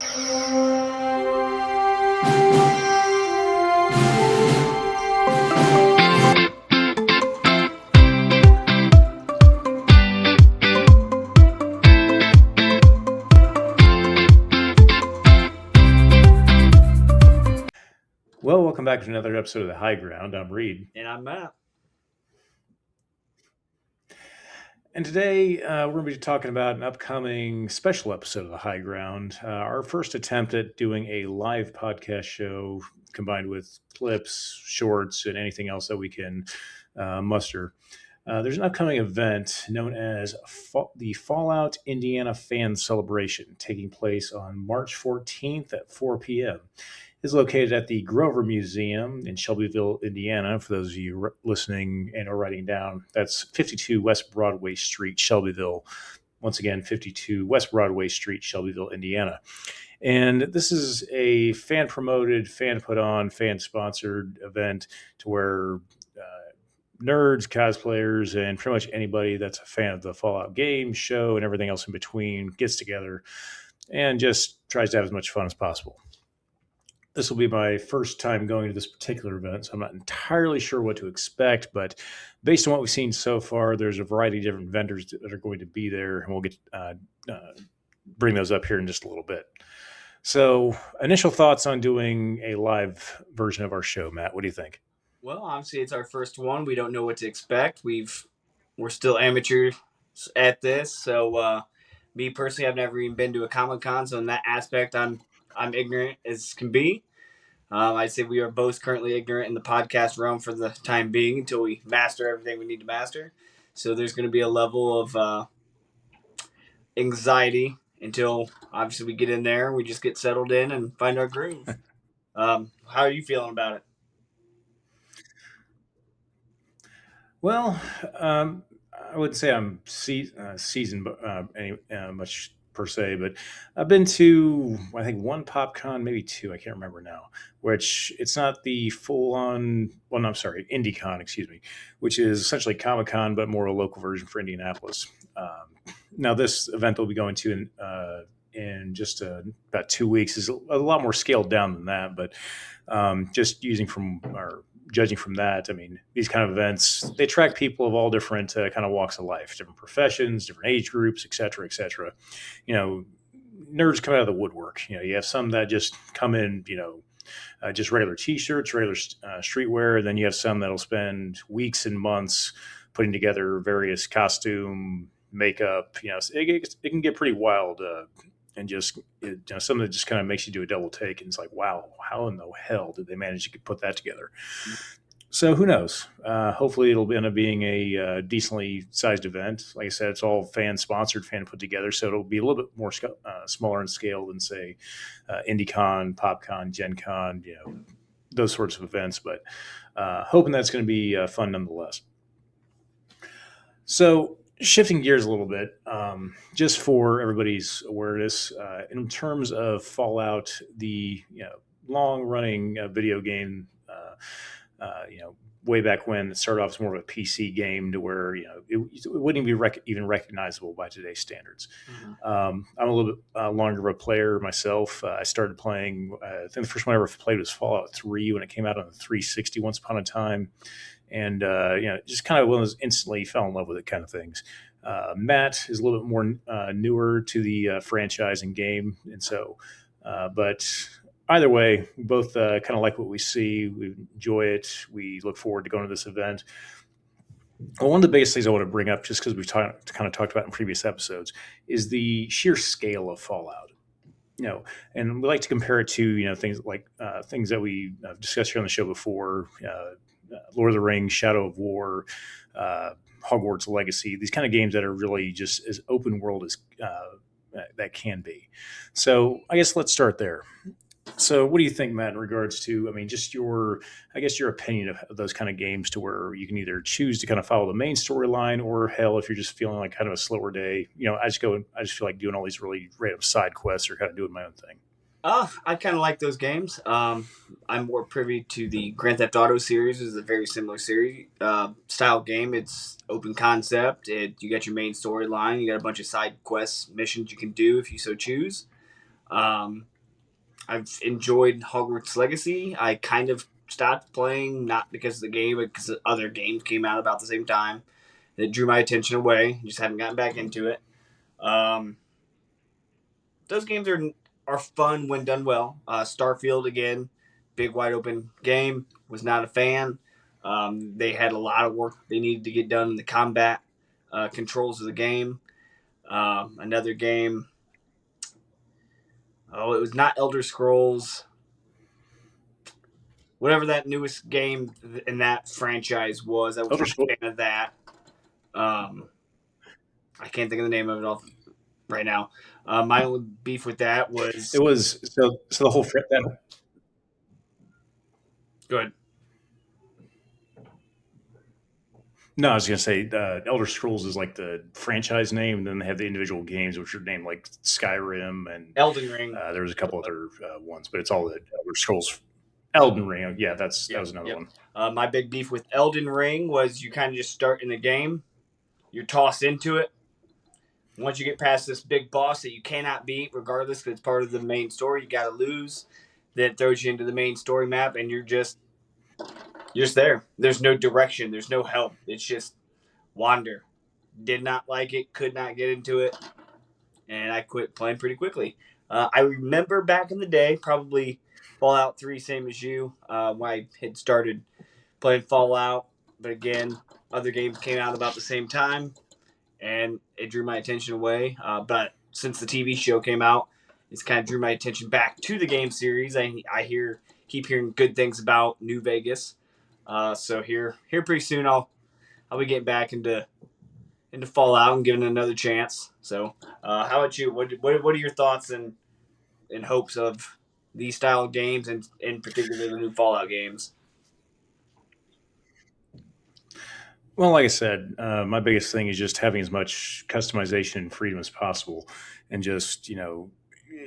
Well, welcome back to another episode of The High Ground. I'm Reed. And I'm Matt. And today we're going to be talking about an upcoming special episode of The High Ground. Our first attempt at doing a live podcast show combined with clips, shorts, and anything else that we can muster. There's an upcoming event known as the Fallout Indiana Fan Celebration taking place on March 14th at 4 p.m. Is located at the Grover Museum in Shelbyville, Indiana. For those of you listening and or writing down, that's 52 West Broadway Street, Shelbyville. Once again, 52 West Broadway Street, Shelbyville, Indiana. And this is a fan promoted, fan put on, fan sponsored event to where nerds, cosplayers, and pretty much anybody that's a fan of the Fallout game, show, and everything else in between gets together and just tries to have as much fun as possible. This will be my first time going to this particular event, so I'm not entirely sure what to expect, but based on what we've seen so far, there's a variety of different vendors that are going to be there, and we'll get bring those up here in just a little bit. So, initial thoughts on doing a live version of our show, Matt. What do you think? Well, obviously it's our first one. We don't know what to expect. We're still amateurs at this, so me personally, I've never even been to a Comic-Con, so in that aspect, I'm ignorant as can be. I'd say we are both currently ignorant in the podcast realm for the time being until we master everything we need to master. So there's going to be a level of anxiety until obviously we get in there, we just get settled in and find our groove. How are you feeling about it? Well, I wouldn't say I'm seasoned much per se, but I've been to I think one PopCon, maybe two. I can't remember now. Which it's not the full on. Well, no, I'm sorry, IndieCon, excuse me, which is essentially Comic Con but more a local version for Indianapolis. Now, this event we'll be going to in just about 2 weeks is a lot more scaled down than that, but just using from our judging from that, I mean, these kind of events, they attract people of all different kind of walks of life, different professions, different age groups, et cetera, et cetera. You know, nerds come out of the woodwork. You know, you have some that just come in, just regular t-shirts, regular streetwear. And then you have some that'll spend weeks and months putting together various costume, makeup. It can get pretty wild. And just something that just kind of makes you do a double take, and it's like, wow, how in the hell did they manage to put that together? So who knows? Hopefully, it'll end up being a decently sized event. Like I said, it's all fan sponsored, fan put together, so it'll be a little bit more smaller in scale than say IndieCon, PopCon, Gen Con, those sorts of events. But hoping that's going to be fun nonetheless. So, shifting gears a little bit, just for everybody's awareness, in terms of Fallout, the long-running video game, way back when it started off as more of a PC game to where it wouldn't even be even recognizable by today's standards. I'm a little bit longer of a player myself. I started playing. I think the first one I ever played was Fallout 3 when it came out on the 360 once upon a time. And just kind of one of those instantly fell in love with it kind of things. Matt is a little bit more newer to the franchise and game, and so, but either way, we both kind of like what we see. We enjoy it. We look forward to going to this event. Well, one of the biggest things I want to bring up, just because we've kind of talked about in previous episodes, is the sheer scale of Fallout. And we like to compare it to things like things that we discussed here on the show before. Lord of the Rings, Shadow of War, Hogwarts Legacy, these kind of games that are really just as open world as that can be. So I guess let's start there. So what do you think, Matt, in regards to, just your opinion of those kind of games to where you can either choose to kind of follow the main storyline or hell, if you're just feeling like kind of a slower day, I just feel like doing all these really random side quests or kind of doing my own thing. I kind of like those games. I'm more privy to the Grand Theft Auto series. It's a very similar series style game. It's open concept. You got your main storyline. You got a bunch of side quests, missions you can do if you so choose. Um, I've enjoyed Hogwarts Legacy. I kind of stopped playing, not because of the game, but because other games came out about the same time that drew my attention away. Just haven't gotten back into it. Um, those games are fun when done well. Starfield again, big wide open game. Was not a fan. They had a lot of work they needed to get done in the combat controls of the game. Another game. Oh, it was not Elder Scrolls. Whatever that newest game in that franchise was, I was Elder not Scrolls. a fan of that. Um, I can't think of the name of it off right now. My only beef with that It was was so the whole that good. No, I was gonna say Elder Scrolls is like the franchise name. Then they have the individual games, which are named like Skyrim, and Elden Ring. there was a couple other ones, but it's all the Elder Scrolls. Elden Ring, yeah, that Yep, was another yep. one. My big beef with Elden Ring was you kind of just start in the game, you're tossed into it. Once you get past this big boss that you cannot beat, regardless, because it's part of the main story, you got to lose. Then it throws you into the main story map, and you're just there. There's no direction. There's no help. It's just wander. Did not like it. Could not get into it, and I quit playing pretty quickly. I remember back in the day, probably Fallout 3, same as you, when I had started playing Fallout. But again, other games came out about the same time, and it drew my attention away. But since the TV show came out, it's kind of drew my attention back to the game series. I keep hearing good things about New Vegas. So here pretty soon I'll be getting back into Fallout and giving it another chance. So how about you? What are your thoughts and hopes of these style of games, and in particular the new Fallout games? Well, like I said, my biggest thing is just having as much customization and freedom as possible, and just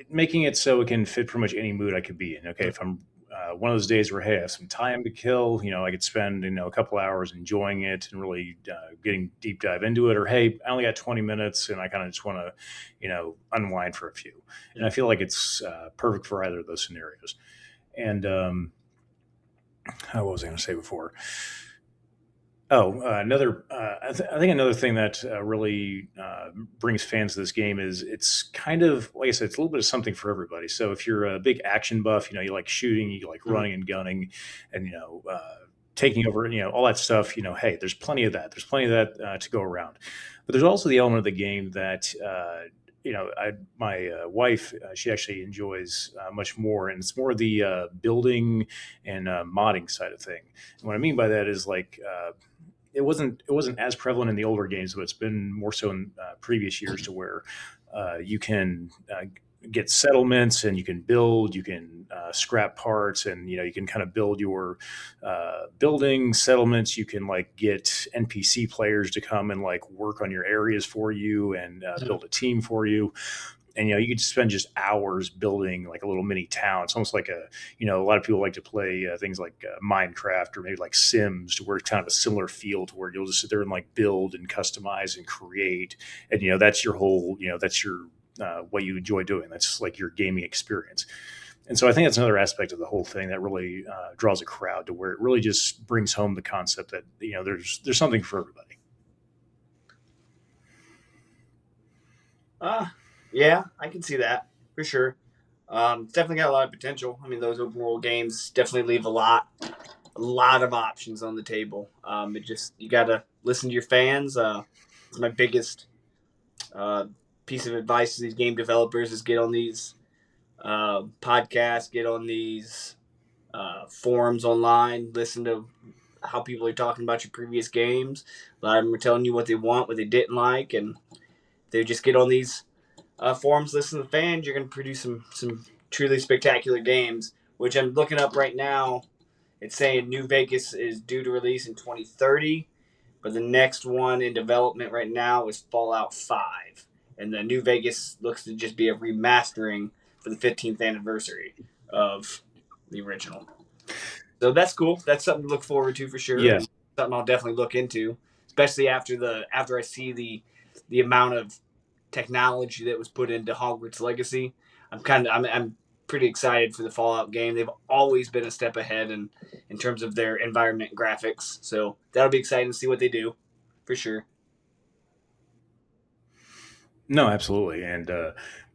making it so it can fit pretty much any mood I could be in. Okay, if I'm one of those days where hey, I have some time to kill, I could spend a couple hours enjoying it and really getting deep dive into it, or hey, I only got 20 minutes and I kind of just want to unwind for a few, and I feel like it's perfect for either of those scenarios. And what was I going to say before? Oh, I think another thing that really brings fans to this game is it's kind of, like I said, it's a little bit of something for everybody. So if you're a big action buff, you like shooting, you like Mhm. running and gunning, and taking over, all that stuff. Hey, there's plenty of that. There's plenty of that to go around. But there's also the element of the game that. My wife, she actually enjoys much more, and it's more the building and modding side of thing. And what I mean by that is like it wasn't as prevalent in the older games, but it's been more so in previous years to where you can get settlements and you can build, you can scrap parts, and you can kind of build your building settlements. You can like get NPC players to come and like work on your areas for you and build a team for you, and you could spend just hours building like a little mini town. It's almost like a lot of people like to play things like Minecraft or maybe like Sims, to where it's kind of a similar feel to where you'll just sit there and like build and customize and create, and that's your whole, that's your what you enjoy doing. That's like your gaming experience. And so I think that's another aspect of the whole thing that really draws a crowd, to where it really just brings home the concept that there's something for everybody. Uh, yeah, I can see that for sure. It's definitely got a lot of potential. I mean, those open world games definitely leave a lot of options on the table. It just you got to listen to your fans. It's my biggest uh, piece of advice to these game developers is get on these podcasts, get on these forums online, listen to how people are talking about your previous games. A lot of them are telling you what they want, what they didn't like, and they just get on these forums, listen to the fans. You're going to produce some truly spectacular games. Which I'm looking up right now. It's saying New Vegas is due to release in 2030, but the next one in development right now is Fallout 5. And the New Vegas looks to just be a remastering for the 15th anniversary of the original. So that's cool. That's something to look forward to for sure, Yes. and something I'll definitely look into, especially after I see the amount of technology that was put into Hogwarts Legacy. I'm pretty excited for the Fallout game. They've always been a step ahead in terms of their environment graphics, so that'll be exciting to see what they do, for sure. No, absolutely, and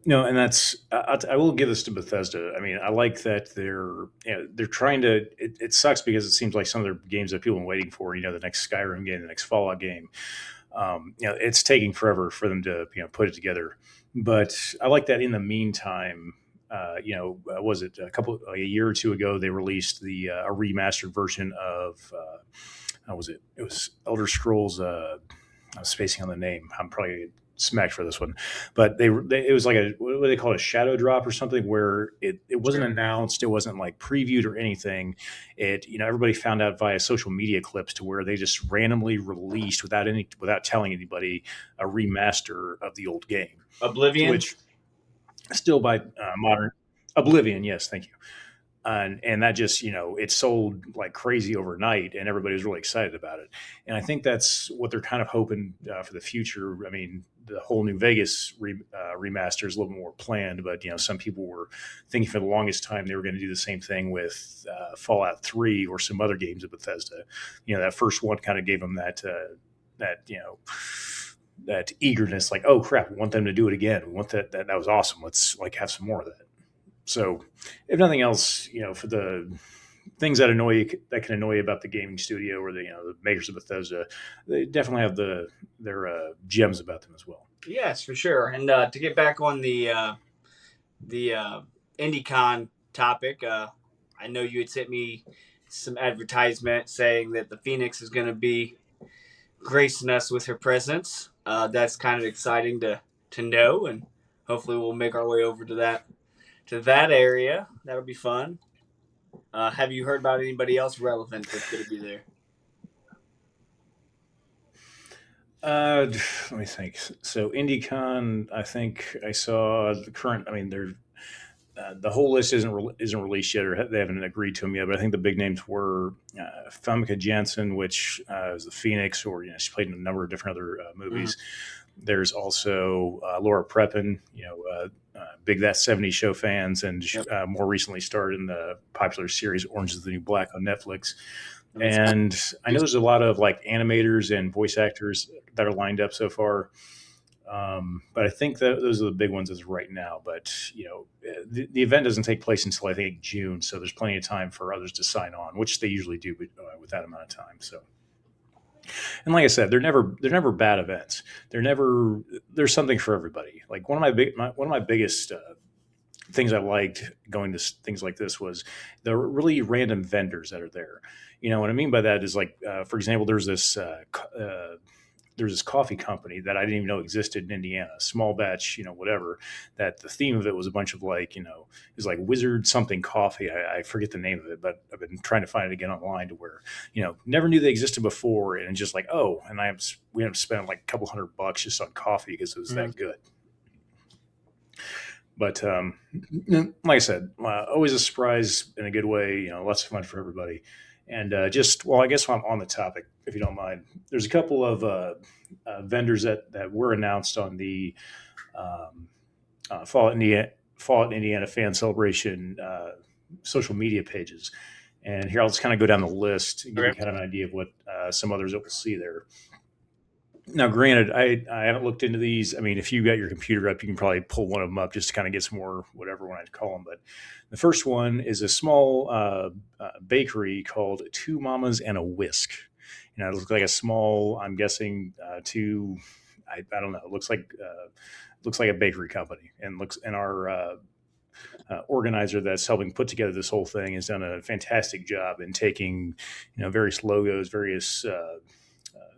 no, and that's I will give this to Bethesda. I mean, I like that they're trying to. It sucks because it seems like some of their games that people have been waiting for. The next Skyrim game, the next Fallout game. It's taking forever for them to put it together. But I like that. In the meantime, was it a year or two ago they released a remastered version of how was it? It was Elder Scrolls. I was spacing on the name. I'm probably smacked for this one, but it was like what do they call it, a shadow drop or something, where it wasn't Sure. announced, it wasn't like previewed or anything. Everybody found out via social media clips, to where they just randomly released without telling anybody a remaster of the old game, Oblivion. which still by modern Oblivion, yes, thank you. And that just it sold like crazy overnight, and everybody was really excited about it. And I think that's what they're kind of hoping for the future. I mean, the whole New Vegas remaster is a little more planned, but some people were thinking for the longest time they were going to do the same thing with Fallout 3 or some other games of Bethesda. That first one kind of gave them that that eagerness, like, oh crap, we want them to do it again, we want that was awesome, let's like have some more of that. So, if nothing else, for the things that can annoy you about the gaming studio, or the makers of Bethesda, they definitely have their gems about them as well. Yes, for sure. And to get back on the IndieCon topic, I know you had sent me some advertisement saying that the Phoenix is going to be gracing us with her presence. That's kind of exciting to know, and hopefully we'll make our way over to that area. That'll be fun. Have you heard about anybody else relevant that's going to be there? Let me think. So, IndieCon, I think I saw the current. I mean, the whole list isn't released yet, or they haven't agreed to them yet. But I think the big names were Famke Janssen, which is the Phoenix, or she played in a number of different other Mm-hmm. movies. There's also Laura Prepon, big That 70s Show fans, and Yep. more recently starred in the popular series Orange is the New Black on Netflix. I'm excited. And I know there's a lot of like animators and voice actors that are lined up so far. But I think that those are the big ones as of right now. But the event doesn't take place until I think June, so there's plenty of time for others to sign on, which they usually do with that amount of time. So, and like I said, they're never bad events. There's something for everybody. Like one of my biggest things I liked going to things like this was the really random vendors that are there. What I mean by that is, like, for example, there's this coffee company that I didn't even know existed in Indiana, small batch, whatever. That the theme of it was a bunch of like, it was like Wizard something coffee. I forget the name of it, but I've been trying to find it again online, to where, never knew they existed before, and just like, oh, and we have spent like a couple $100 just on coffee because it was Mm-hmm. that good. But like I said, always a surprise in a good way. Lots of fun for everybody. And I guess while I'm on the topic, if you don't mind, there's a couple of vendors that were announced on the um, Fallout Indiana fan celebration social media pages. And here I'll just kind of go down the list and give you Okay. kind of an idea of what some others that we'll see there. Now, granted, I haven't looked into these. I mean, if you got your computer up, you can probably pull one of them up just to kind of get some more whatever one I'd call them. But the first one is a small bakery called Two Mamas and a Whisk. It looks like a small. I'm guessing two. I don't know. It looks like a bakery company, and our organizer that's helping put together this whole thing has done a fantastic job in taking various logos, various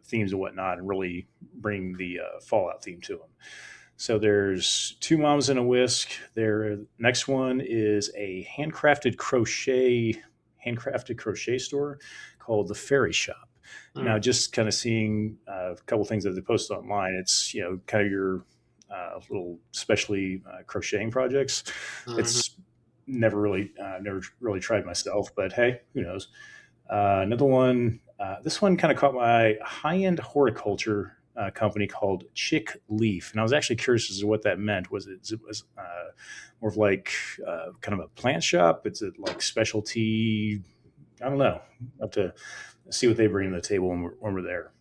themes and whatnot, and really bring the Fallout theme to them. So there's Two Moms and a Whisk. Their next one is a handcrafted crochet store called the Fairy Shop. Now, Mm-hmm. just kind of seeing a couple things that they posted online, it's kind of your little specialty crocheting projects. Mm-hmm. It's never really tried myself, but hey, who knows? Another one. This one kind of caught my eye. High end horticulture company called Chick Leaf, and I was actually curious as to what that meant. Was it was more of like kind of a plant shop? It's a like specialty. I don't know. I'll have to see what they bring to the table when we're there.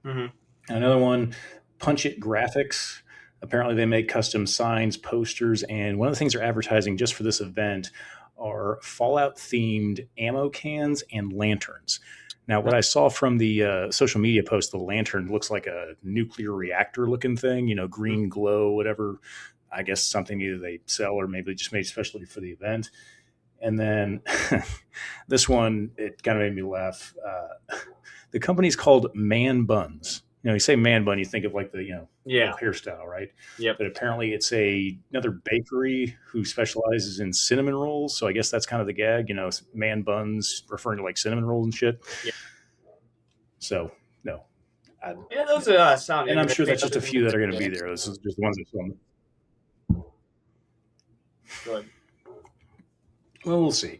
Hmm. Another one, Punch It Graphics. Apparently, they make custom signs, posters, and one of the things they're advertising just for this event are Fallout themed ammo cans and lanterns. Now, what I saw from the social media post, the lantern looks like a nuclear reactor looking thing, green glow, whatever. I guess something either they sell or maybe they just made specially for the event. And then this one, it kind of made me laugh. The company's called Man Buns. You say man bun, you think of like the Yeah. little hairstyle, right? Yep. But apparently, it's another bakery who specializes in cinnamon rolls. So I guess that's kind of the gag, man buns, referring to like cinnamon rolls and shit. Yeah. So no, Yeah, those sound. and I'm sure that's interesting. just a few that are going to be there. This is just the ones that film. Good. Well, we'll see.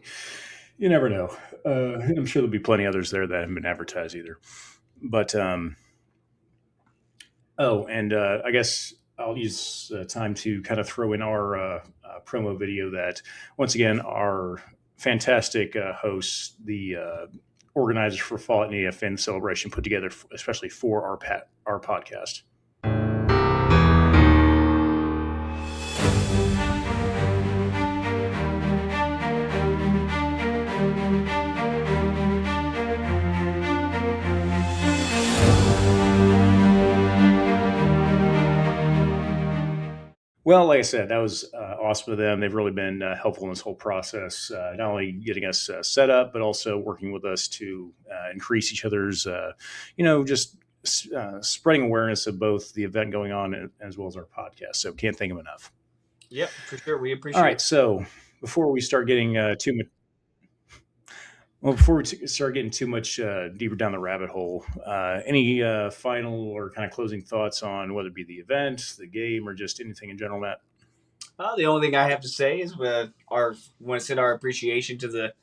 You never know. I'm sure there'll be plenty others there that haven't been advertised either. But and I guess I'll use time to kind of throw in our promo video that, once again, our fantastic hosts, the organizers for Fallout Native Fan Celebration, put together, especially for our podcast. Well, like I said, that was awesome of them. They've really been helpful in this whole process, not only getting us set up, but also working with us to increase each other's, just spreading awareness of both the event going on as well as our podcast. So can't thank them enough. Yep, for sure. We appreciate it. All right. So before we start getting too much, before we start getting too much deeper down the rabbit hole, any final or kind of closing thoughts on whether it be the event, the game, or just anything in general, Matt? The only thing I have to say is want to send our appreciation to the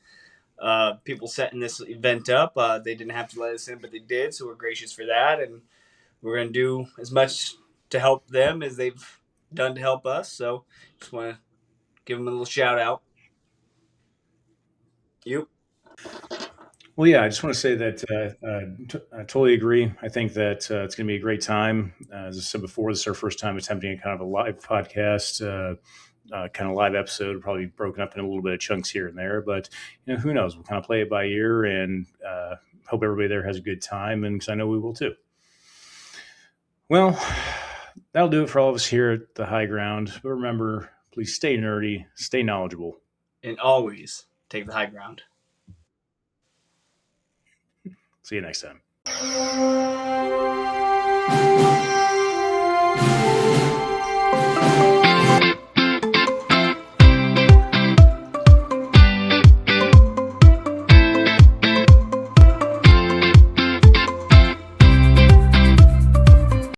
people setting this event up. They didn't have to let us in, but they did, so we're gracious for that, and we're going to do as much to help them as they've done to help us. So just want to give them a little shout out. You. Well, yeah, I just want to say that I totally agree. I think that it's going to be a great time. As I said before, this is our first time attempting kind of a live podcast, kind of live episode, probably broken up in a little bit of chunks here and there. But who knows? We'll kind of play it by ear and hope everybody there has a good time, and because I know we will too. Well, that'll do it for all of us here at the High Ground. But remember, please stay nerdy, stay knowledgeable, and always take the high ground. See you next time.